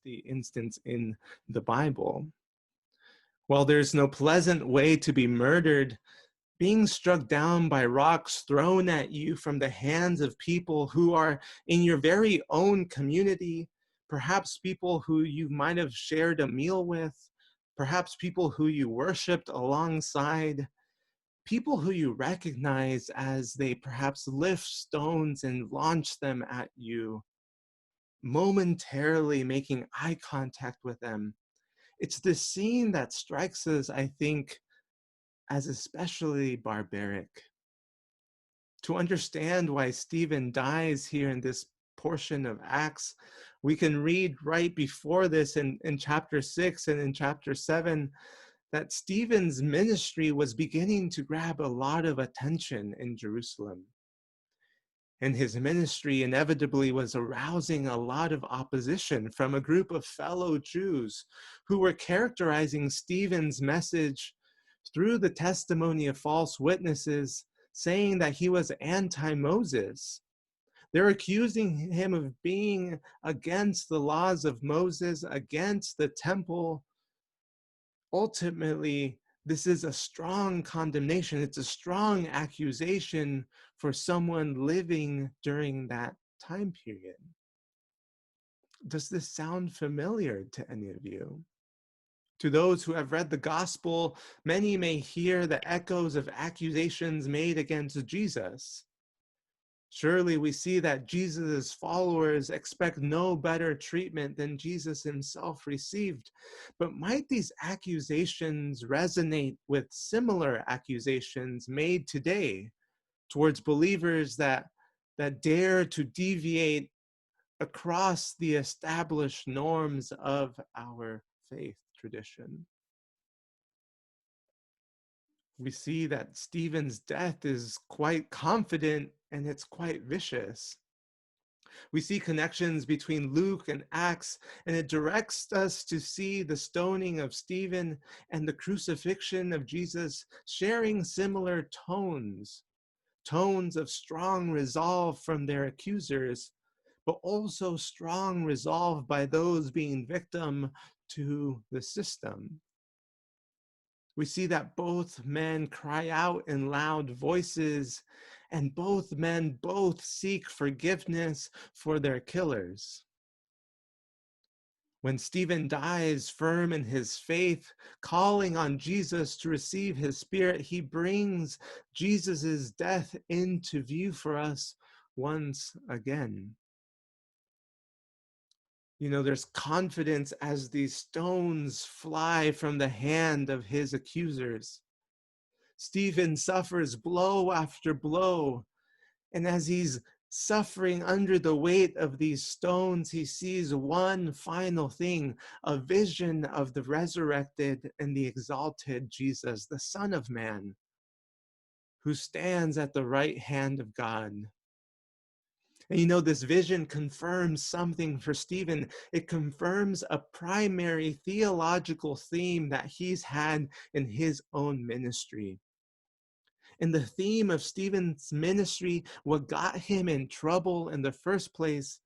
the instance in the Bible. While there's no pleasant way to be murdered, being struck down by rocks thrown at you from the hands of people who are in your very own community, perhaps people who you might have shared a meal with, perhaps people who you worshiped alongside, people who you recognize as they perhaps lift stones and launch them at you, momentarily making eye contact with them. It's this scene that strikes us, I think, as especially barbaric. To understand why Stephen dies here in this portion of Acts, we can read right before this in chapter 6 and in chapter 7 that Stephen's ministry was beginning to grab a lot of attention in Jerusalem. And his ministry inevitably was arousing a lot of opposition from a group of fellow Jews who were characterizing Stephen's message through the testimony of false witnesses, saying that he was anti-Moses. They're accusing him of being against the laws of Moses, against the temple. Ultimately, this is a strong condemnation. It's a strong accusation for someone living during that time period. Does this sound familiar to any of you? To those who have read the gospel, many may hear the echoes of accusations made against Jesus. Surely we see that Jesus' followers expect no better treatment than Jesus himself received. But might these accusations resonate with similar accusations made today towards believers that dare to deviate across the established norms of our faith tradition? We see that Stephen's death is quite confident and it's quite vicious. We see connections between Luke and Acts, and it directs us to see the stoning of Stephen and the crucifixion of Jesus sharing similar tones of strong resolve from their accusers, but also strong resolve by those being victim to the system. We see that both men cry out in loud voices, and both men seek forgiveness for their killers. When Stephen dies firm in his faith, calling on Jesus to receive his spirit, he brings Jesus' death into view for us once again. You know, there's confidence as these stones fly from the hand of his accusers. Stephen suffers blow after blow, and as he's suffering under the weight of these stones, he sees one final thing, a vision of the resurrected and the exalted Jesus, the Son of Man, who stands at the right hand of God. And you know, this vision confirms something for Stephen. It confirms a primary theological theme that he's had in his own ministry. And the theme of Stephen's ministry, what got him in trouble in the first place,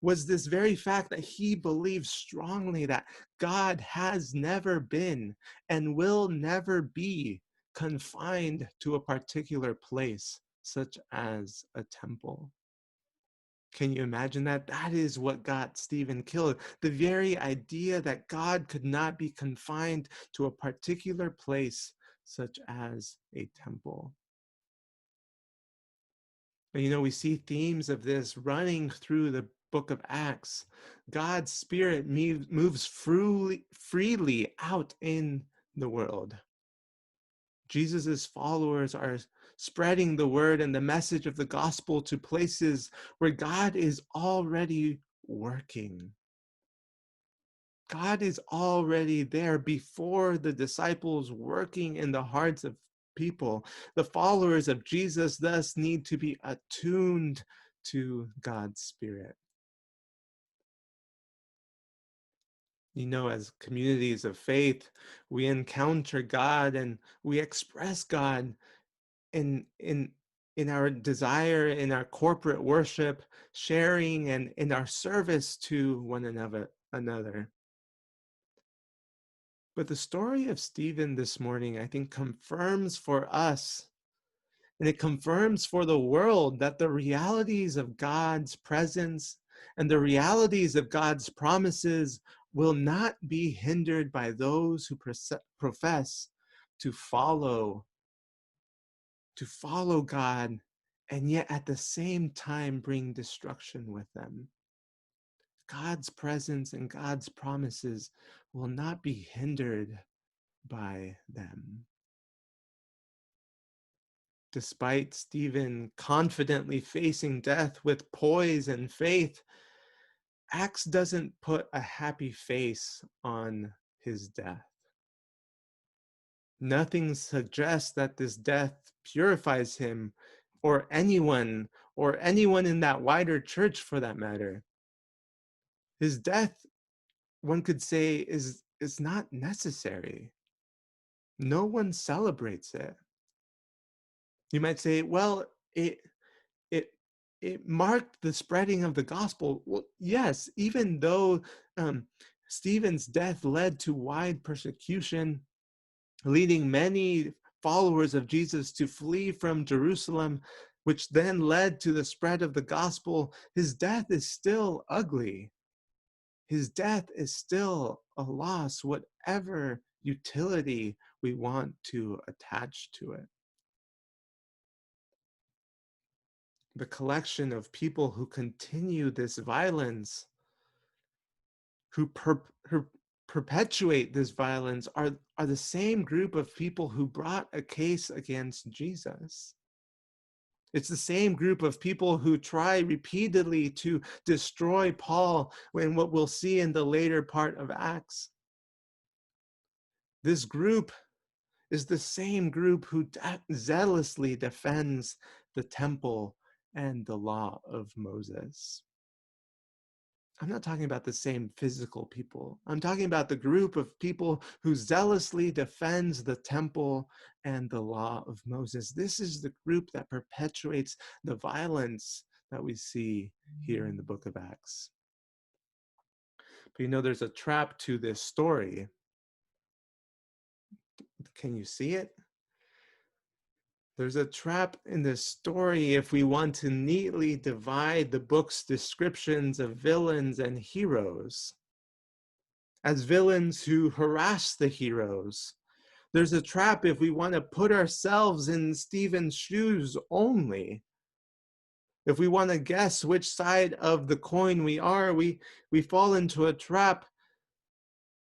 was this very fact that he believed strongly that God has never been and will never be confined to a particular place, such as a temple. Can you imagine that? That is what got Stephen killed. The very idea that God could not be confined to a particular place, such as a temple. And you know, we see themes of this running through the book of Acts. God's Spirit moves freely out in the world. Jesus' followers are spreading the word and the message of the gospel to places where God is already working. God is already there before the disciples, working in the hearts of people. The followers of Jesus thus need to be attuned to God's Spirit. You know, as communities of faith, we encounter God and we express God in our desire, in our corporate worship, sharing, and in our service to one another. But the story of Stephen this morning, I think, confirms for us, and it confirms for the world, that the realities of God's presence and the realities of God's promises will not be hindered by those who profess to follow God, and yet at the same time bring destruction with them. God's presence and God's promises will not be hindered by them. Despite Stephen confidently facing death with poise and faith, Acts doesn't put a happy face on his death. Nothing suggests that this death purifies him, or anyone in that wider church for that matter. His death, one could say, is not necessary. No one celebrates it. You might say, well, it it marked the spreading of the gospel. Well, yes, even though Stephen's death led to wide persecution, leading many followers of Jesus to flee from Jerusalem, which then led to the spread of the gospel, his death is still ugly. His death is still a loss, whatever utility we want to attach to it. The collection of people who continue this violence, who perpetuate this violence, are the same group of people who brought a case against Jesus. It's the same group of people who try repeatedly to destroy Paul, in what we'll see in the later part of Acts. This group is the same group who zealously defends the temple and the law of Moses. I'm not talking about the same physical people. I'm talking about the group of people who zealously defends the temple and the law of Moses. This is the group that perpetuates the violence that we see here in the book of Acts. But there's a trap to this story. Can you see it? There's a trap in this story if we want to neatly divide the book's descriptions of villains and heroes as villains who harass the heroes. There's a trap if we want to put ourselves in Stephen's shoes only. If we want to guess which side of the coin we are, we fall into a trap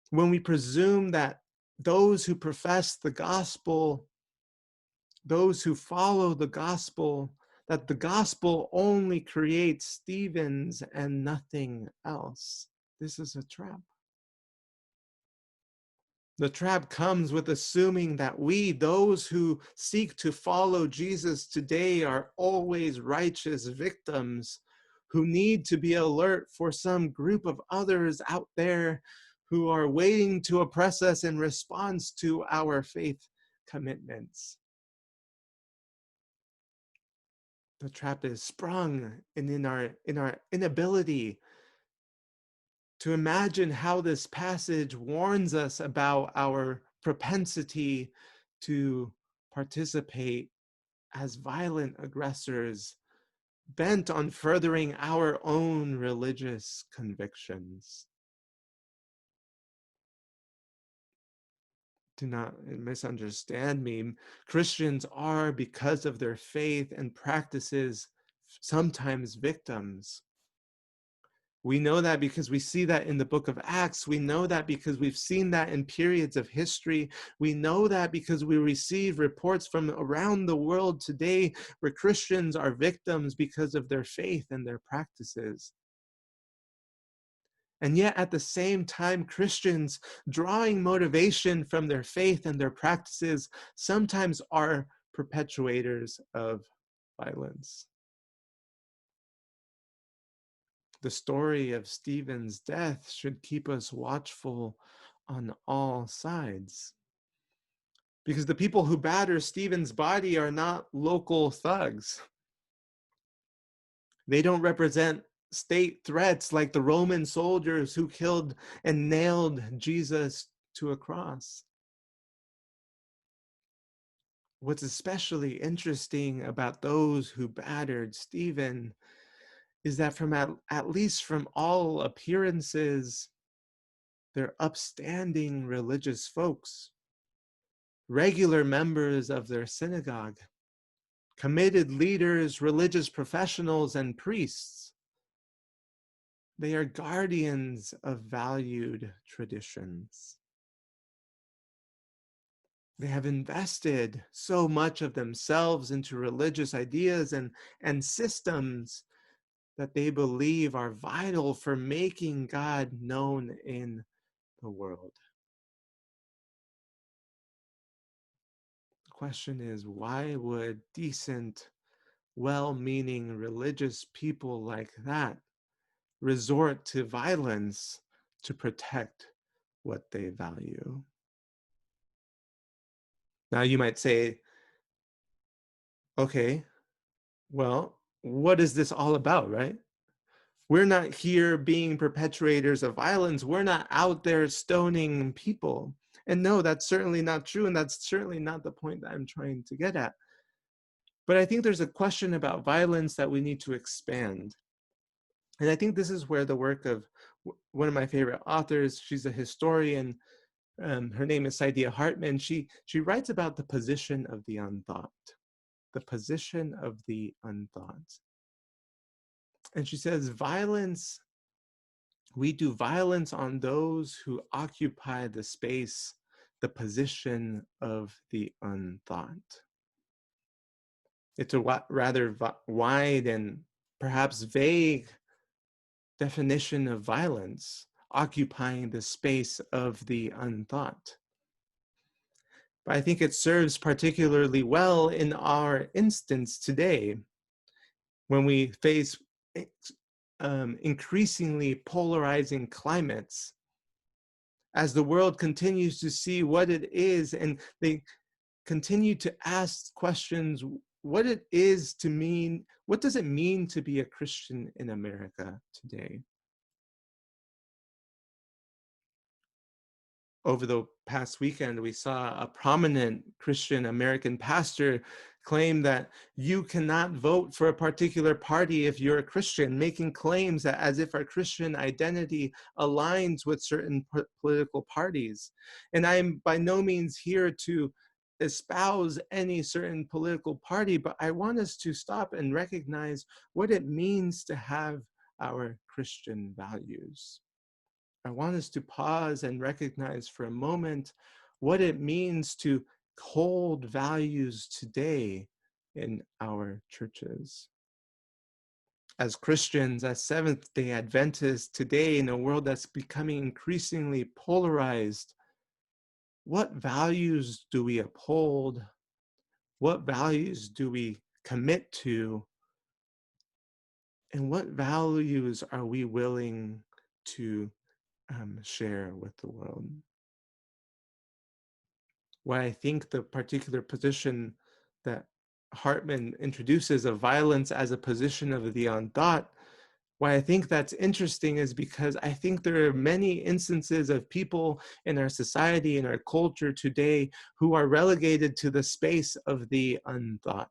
when we presume that those who profess the gospel, those who follow the gospel, that the gospel only creates Stephens and nothing else. This is a trap. The trap comes with assuming that we, those who seek to follow Jesus today, are always righteous victims who need to be alert for some group of others out there who are waiting to oppress us in response to our faith commitments. The trap is sprung in our inability to imagine how this passage warns us about our propensity to participate as violent aggressors bent on furthering our own religious convictions. Do not misunderstand me. Christians are, because of their faith and practices, sometimes victims. We know that because we see that in the book of Acts. We know that because we've seen that in periods of history. We know that because we receive reports from around the world today where Christians are victims because of their faith and their practices. And yet at the same time, Christians drawing motivation from their faith and their practices sometimes are perpetuators of violence. The story of Stephen's death should keep us watchful on all sides. Because the people who batter Stephen's body are not local thugs. They don't represent state threats like the Roman soldiers who killed and nailed Jesus to a cross. What's especially interesting about those who battered Stephen is that from at least from all appearances, they're upstanding religious folks, regular members of their synagogue, committed leaders, religious professionals, and priests. They are guardians of valued traditions. They have invested so much of themselves into religious ideas and systems that they believe are vital for making God known in the world. The question is, why would decent, well-meaning religious people like that resort to violence to protect what they value? Now you might say, okay, well, what is this all about, right? We're not here being perpetrators of violence. We're not out there stoning people. And no, that's certainly not true. And that's certainly not the point that I'm trying to get at. But I think there's a question about violence that we need to expand. And I think this is where the work of one of my favorite authors, she's a historian, her name is Saidiya Hartman. She writes about the position of the unthought, the position of the unthought. And she says, we do violence on those who occupy the space, the position of the unthought. It's a rather wide and perhaps vague definition of violence, occupying the space of the unthought. But I think it serves particularly well in our instance today when we face increasingly polarizing climates, as the world continues to see what it is and they continue to ask questions, what it is to mean, what does it mean to be a Christian in America today? Over the past weekend, we saw a prominent Christian American pastor claim that you cannot vote for a particular party if you're a Christian, making claims that as if our Christian identity aligns with certain political parties. And I'm by no means here to espouse any certain political party, but I want us to stop and recognize what it means to have our Christian values. I want us to pause and recognize for a moment what it means to hold values today in our churches. As Christians, as Seventh-day Adventists today in a world that's becoming increasingly polarized, what values do we uphold? What values do we commit to? And what values are we willing to share with the world? Why I think the particular position that Hartman introduces of violence as a position of the unthought, why I think that's interesting is because I think there are many instances of people in our society, in our culture today, who are relegated to the space of the unthought.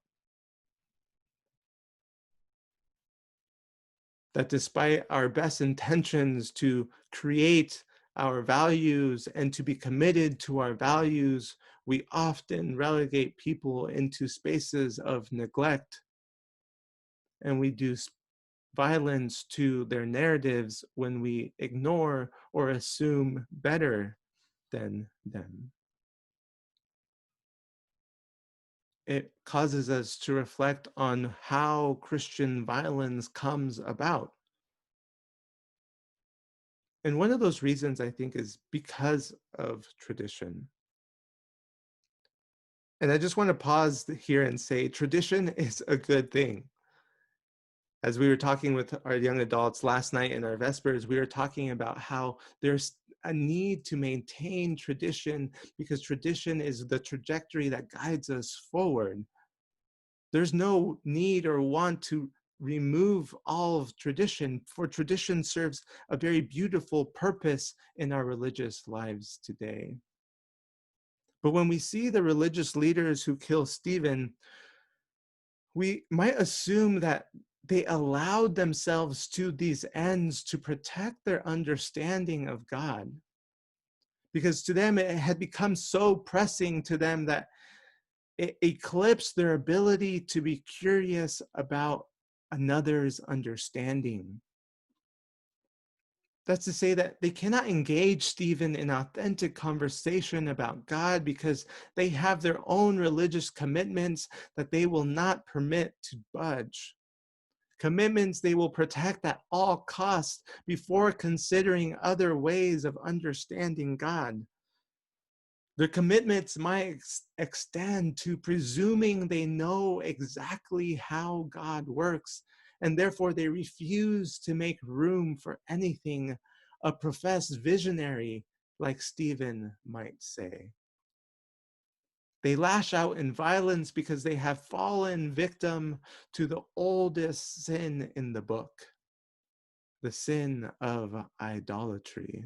That despite our best intentions to create our values and to be committed to our values, we often relegate people into spaces of neglect, and we do violence to their narratives when we ignore or assume better than them. It causes us to reflect on how Christian violence comes about. And one of those reasons, I think, is because of tradition. And I just want to pause here and say tradition is a good thing. As we were talking with our young adults last night in our Vespers, we were talking about how there's a need to maintain tradition because tradition is the trajectory that guides us forward. There's no need or want to remove all of tradition, for tradition serves a very beautiful purpose in our religious lives today. But when we see the religious leaders who kill Stephen, we might assume that they allowed themselves to these ends to protect their understanding of God. Because to them, it had become so pressing to them that it eclipsed their ability to be curious about another's understanding. That's to say that they cannot engage Stephen in authentic conversation about God because they have their own religious commitments that they will not permit to budge. Commitments they will protect at all costs before considering other ways of understanding God. Their commitments might extend to presuming they know exactly how God works, and therefore they refuse to make room for anything a professed visionary like Stephen might say. They lash out in violence because they have fallen victim to the oldest sin in the book, the sin of idolatry.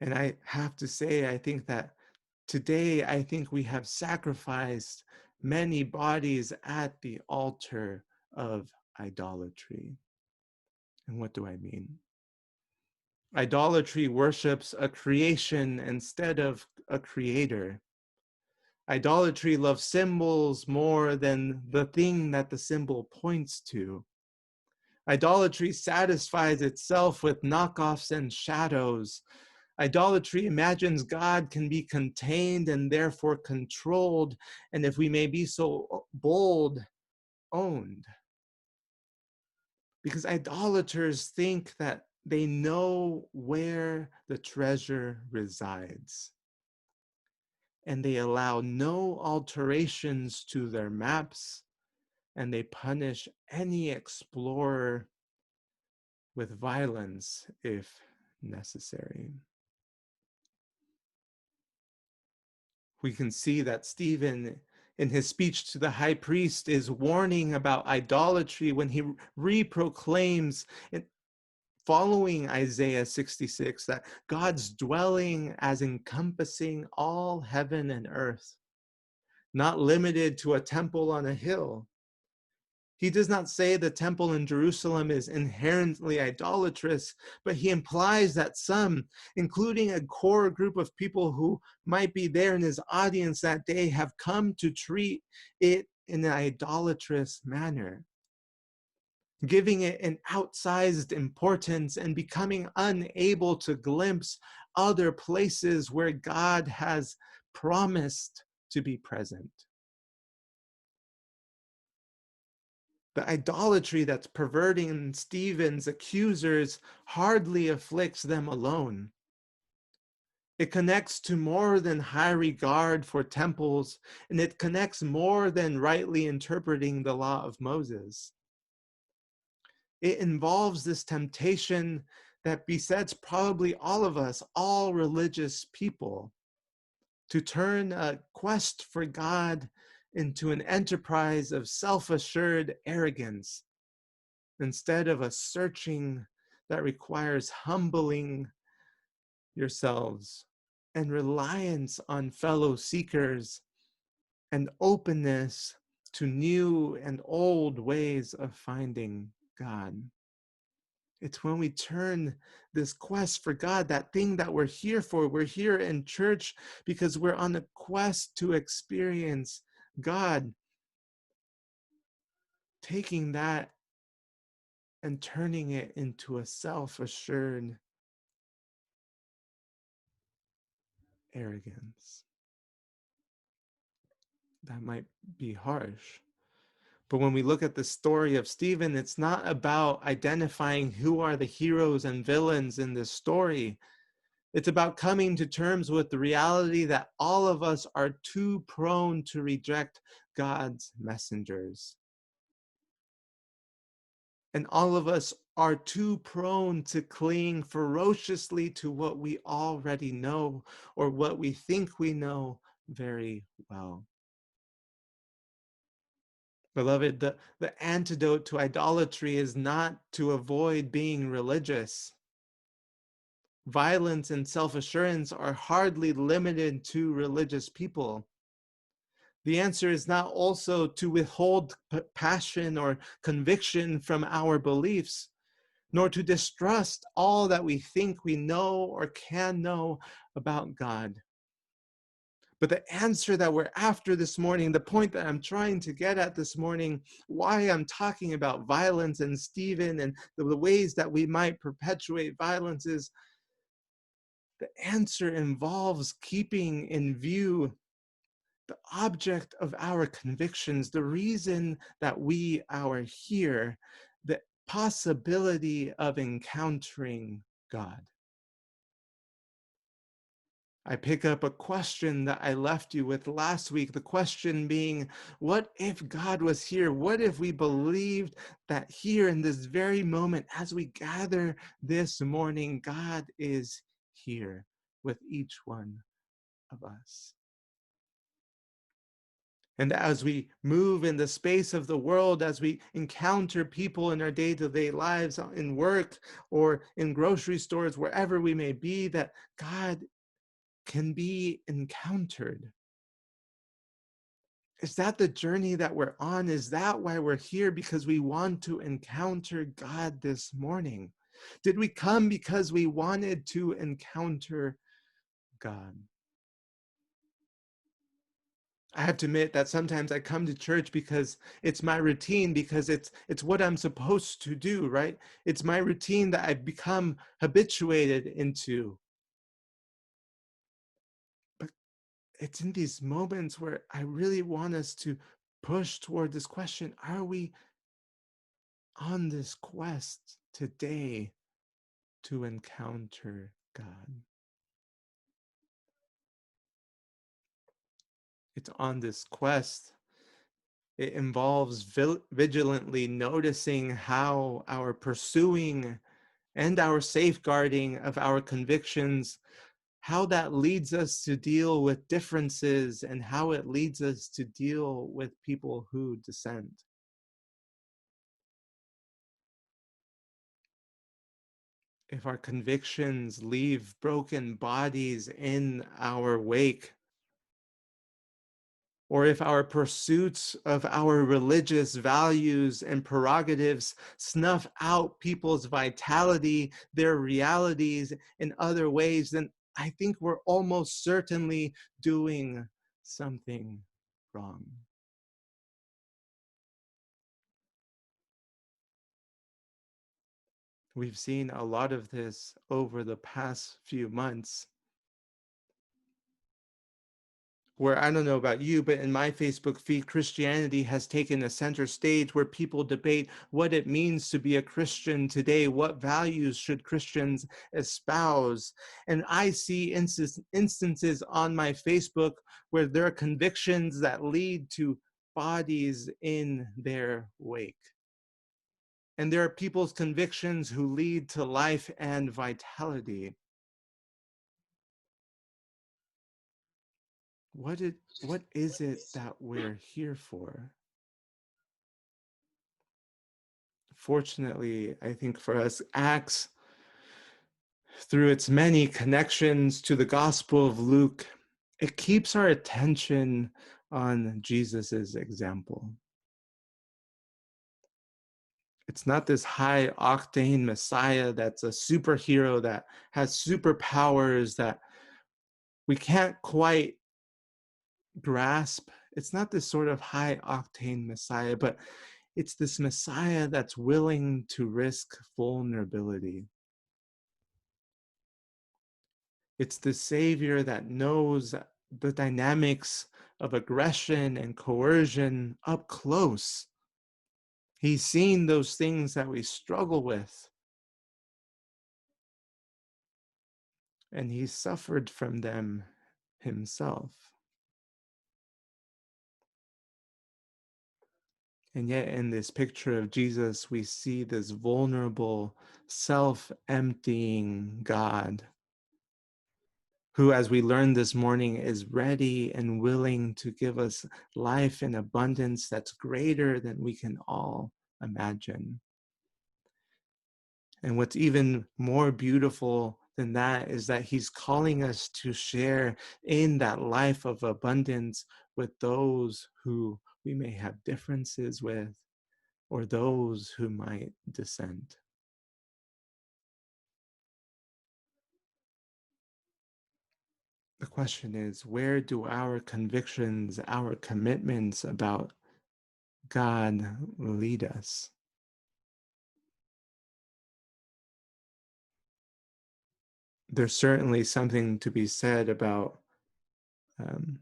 And I have to say, I think that today, I think we have sacrificed many bodies at the altar of idolatry. And what do I mean? Idolatry worships a creation instead of a creator. Idolatry loves symbols more than the thing that the symbol points to. Idolatry satisfies itself with knockoffs and shadows. Idolatry imagines God can be contained and therefore controlled, and if we may be so bold, owned. Because idolaters think that they know where the treasure resides, and they allow no alterations to their maps, and they punish any explorer with violence if necessary. We can see that Stephen, in his speech to the high priest, is warning about idolatry when he reproclaims, following Isaiah 66, that God's dwelling as encompassing all heaven and earth, not limited to a temple on a hill. He does not say the temple in Jerusalem is inherently idolatrous, but he implies that some, including a core group of people who might be there in his audience that day, have come to treat it in an idolatrous manner, giving it an outsized importance and becoming unable to glimpse other places where God has promised to be present. The idolatry that's perverting Stephen's accusers hardly afflicts them alone. It connects to more than high regard for temples, and it connects more than rightly interpreting the law of Moses. It involves this temptation that besets probably all of us, all religious people, to turn a quest for God into an enterprise of self-assured arrogance, instead of a searching that requires humbling yourselves and reliance on fellow seekers and openness to new and old ways of finding God. It's when we turn this quest for God, that thing that we're here for. We're here in church because we're on a quest to experience God. Taking that and turning it into a self-assured arrogance. That might be harsh. But when we look at the story of Stephen, it's not about identifying who are the heroes and villains in this story. It's about coming to terms with the reality that all of us are too prone to reject God's messengers. And all of us are too prone to cling ferociously to what we already know or what we think we know very well. Beloved, the antidote to idolatry is not to avoid being religious. Violence and self-assurance are hardly limited to religious people. The answer is not also to withhold passion or conviction from our beliefs, nor to distrust all that we think we know or can know about God. But the answer that we're after this morning, the point that I'm trying to get at this morning, why I'm talking about violence and Stephen and the ways that we might perpetuate violence, is the answer involves keeping in view the object of our convictions, the reason that we are here, the possibility of encountering God. I pick up a question that I left you with last week, the question being, what if God was here? What if we believed that here in this very moment, as we gather this morning, God is here with each one of us? And as we move in the space of the world, as we encounter people in our day-to-day lives, in work or in grocery stores, wherever we may be, that God can be encountered. Is that the journey that we're on? Is that why we're here? Because we want to encounter God this morning? Did we come because we wanted to encounter God? I have to admit that sometimes I come to church because it's my routine, because it's what I'm supposed to do, right? It's my routine that I've become habituated into. But it's in these moments where I really want us to push toward this question: are we on this quest today to encounter God? It's on this quest. It involves vigilantly noticing how our pursuing and our safeguarding of our convictions, how that leads us to deal with differences and how it leads us to deal with people who dissent. If our convictions leave broken bodies in our wake, or if our pursuits of our religious values and prerogatives snuff out people's vitality, their realities in other ways, then I think we're almost certainly doing something wrong. We've seen a lot of this over the past few months, where, I don't know about you, but in my Facebook feed, Christianity has taken a center stage where people debate what it means to be a Christian today. What values should Christians espouse? And I see instances on my Facebook where there are convictions that lead to bodies in their wake. And there are people's convictions who lead to life and vitality. What is it that we're here for? Fortunately, I think for us, Acts, through its many connections to the Gospel of Luke, it keeps our attention on Jesus's example. It's not this high octane Messiah that's a superhero that has superpowers that we can't quite grasp. It's not this sort of high octane Messiah, but it's this Messiah that's willing to risk vulnerability. It's the Savior that knows the dynamics of aggression and coercion up close. He's seen those things that we struggle with, and he suffered from them himself. And yet, in this picture of Jesus, we see this vulnerable, self-emptying God who, as we learned this morning, is ready and willing to give us life in abundance that's greater than we can all imagine. And what's even more beautiful than that is that he's calling us to share in that life of abundance with those who we may have differences with, or those who might dissent. The question is, where do our convictions, our commitments about God lead us? There's certainly something to be said about um,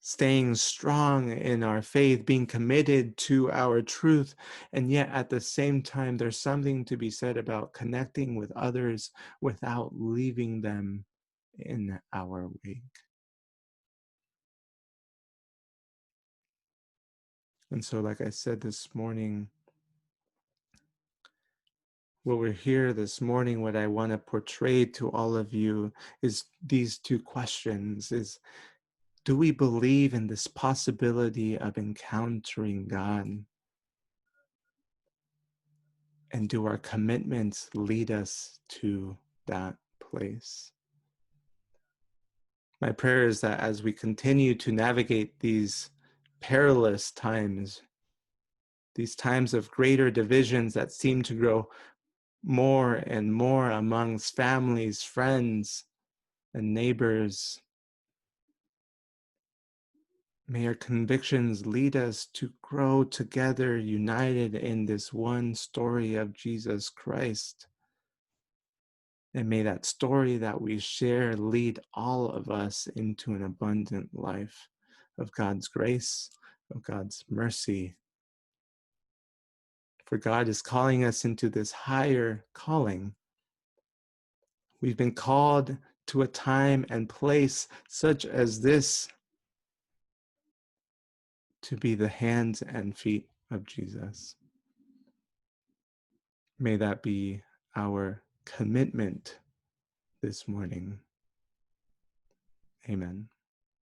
staying strong in our faith, being committed to our truth. And yet, at the same time, there's something to be said about connecting with others without leaving them in our wake. And so, like I said this morning, what we're here this morning, what I want to portray to all of you is these two questions: is, do we believe in this possibility of encountering God? And do our commitments lead us to that place? My prayer is that as we continue to navigate these perilous times, these times of greater divisions that seem to grow more and more amongst families, friends, and neighbors, may our convictions lead us to grow together, united in this one story of Jesus Christ. And may that story that we share lead all of us into an abundant life of God's grace, of God's mercy. For God is calling us into this higher calling. We've been called to a time and place such as this to be the hands and feet of Jesus. May that be our commitment this morning. Amen.